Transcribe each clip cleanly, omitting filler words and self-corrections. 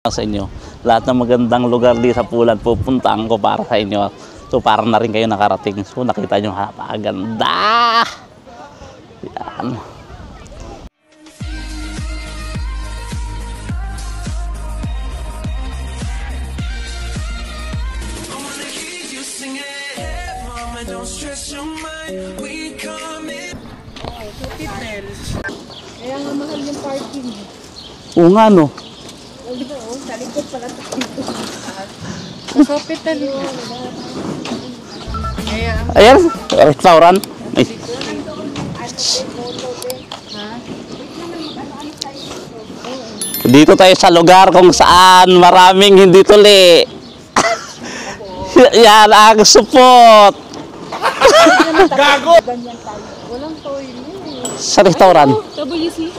sa inyo. Lahat ng magandang lugar di sa Pulan pupuntahan ko para sa inyo. So para na rin kayo nakarating. So nakita nyo napakaganda. Yan. Kaya nga mahal yung parking. Oo nga no. Sa likod pala tayo. Sa hospital. Ayan, restaurant. Ay. Dito tayo sa lugar kung saan maraming hindi tuli. Yan ang support. Gago! Walang toilet. Sa restaurant. WC?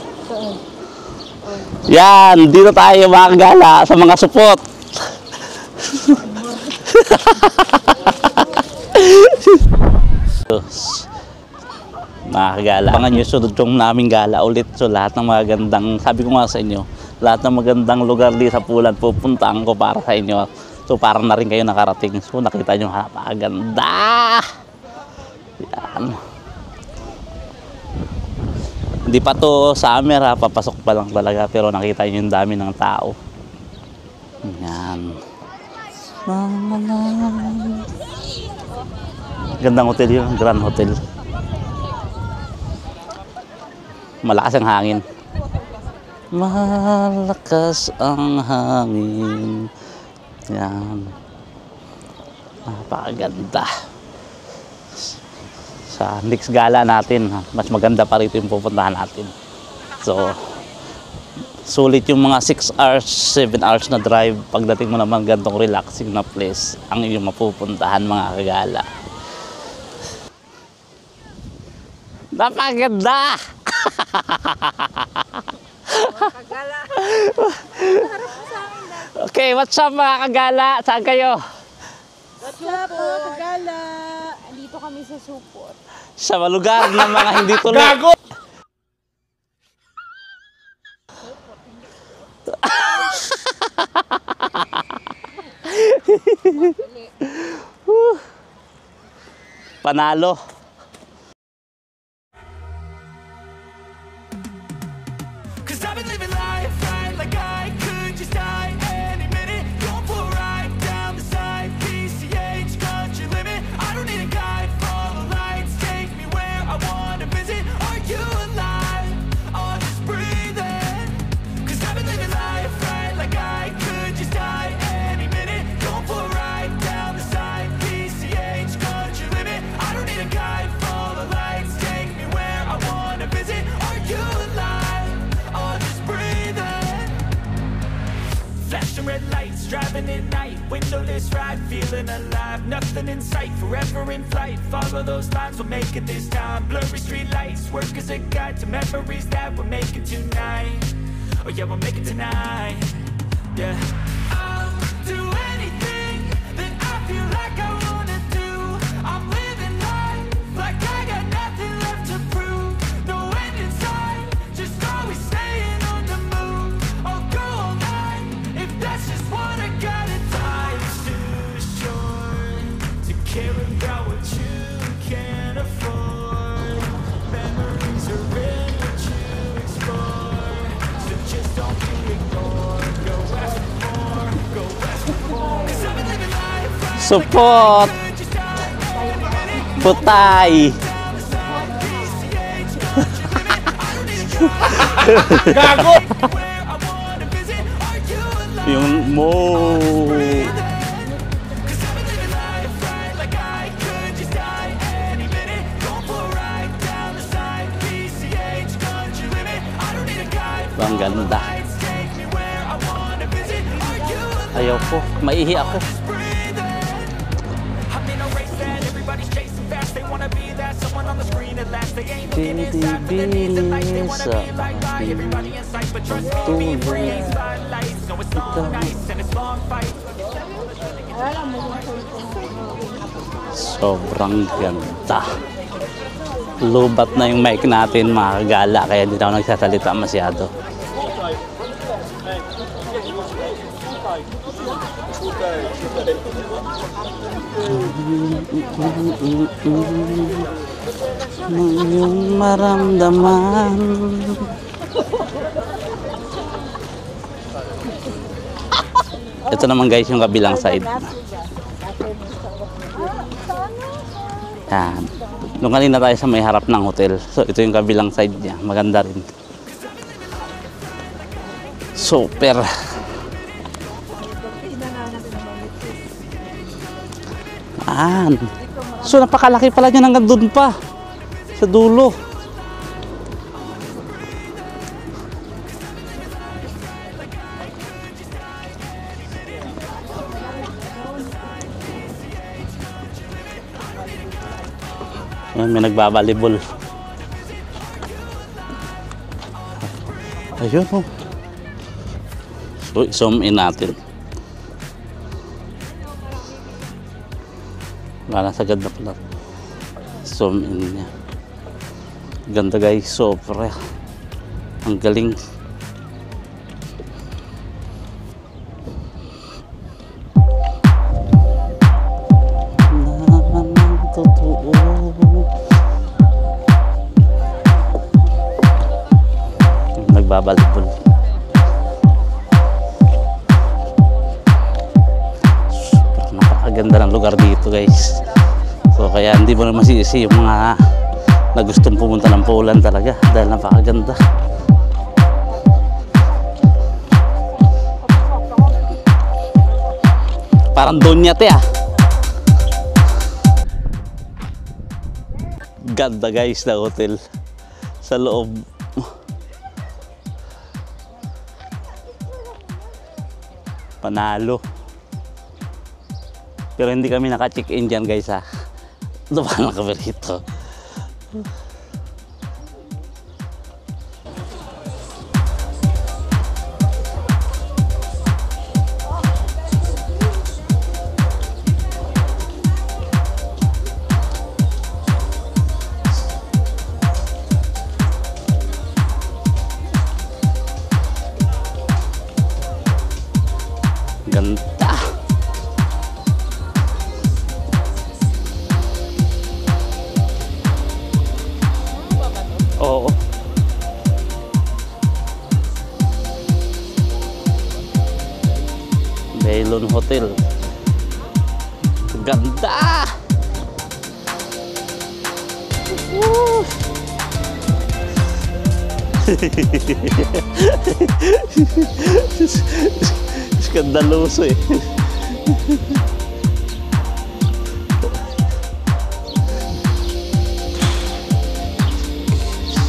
Yan, dito tayo mga kagala sa mga support. Mga kagala, abangan nyo sunod yung naming gala ulit. So lahat ng magandang, sabi ko nga sa inyo, lahat ng magandang lugar di sa Pulan pupuntahan ko para sa inyo. So para na rin kayo nakarating. So nakita nyo napakaganda. Yan. Hindi pa to summer ha, papasok pa lang talaga, pero nakita nyo yung dami ng tao. Yan. Gandang hotel yun, Grand Hotel. Malakas ang hangin. Malakas ang hangin. Yan. Napakaganda. Sa next gala natin, mas maganda pa rito yung pupuntahan natin. So, sulit yung mga 6 hours, 7 hours na drive. Pagdating mo naman gantong relaxing na place, ang iyong mapupuntahan mga kagala. Napakaganda! Okay, what's up mga kagala? Saan kayo? What's up mga kagala? Andito kami sa support. Sa lugar ng mga hindi tuloy. Gago! Panalo. Red lights, driving at night, windowless ride, feeling alive, nothing in sight, forever in flight, follow those lines, we'll make it this time, blurry street lights, work as a guide to memories that we're making tonight, oh yeah, we'll make it tonight, yeah. I'll do anything that I feel like I wanna do, I'm living life like I got nothing left to prove, no end in sight, just always staying on the move, I'll go all night, if that's just what I gotta do. Life's too short to care about what you can't afford, memories are in what you explore, so just don't be ignored, go ask for more, go ask for more, 'cause I've been living life right. Support! Putay! Gago! Yung mo. Ang ganda. Ayaw ko, maihi ako. Sobrang ganda. Lubat na yung mic natin mga kagala, kaya hindi na ako nagsasalita masyado. Iyong maramdaman. Ito naman guys yung kabilang side. Yan. Doon kanina tayo sa may harap ng hotel. So ito yung kabilang side niya. Maganda rin. Super. Yan. So napakalaki pala niya hanggang doon pa. Sa dulo. Ayan, may nagbabalibol. Ayun oh. So, zoom in natin. Wala sa ganda pala. Zoom in niya. Ganda guys, super. Ang galing. Nagbabalibol. Super, napakaganda ng lugar dito guys. So kaya hindi mo na masisi yung mga na gustong pumunta ng Poland talaga dahil napakaganda. Parang Donyate ah. Ganda guys na hotel sa loob. Panalo. Pero hindi kami naka-check-in dyan guys ha. Lupa lang kami rito. Ganda. Oo. Baylon Hotel. Ganda. Woo. Skandaloso eh.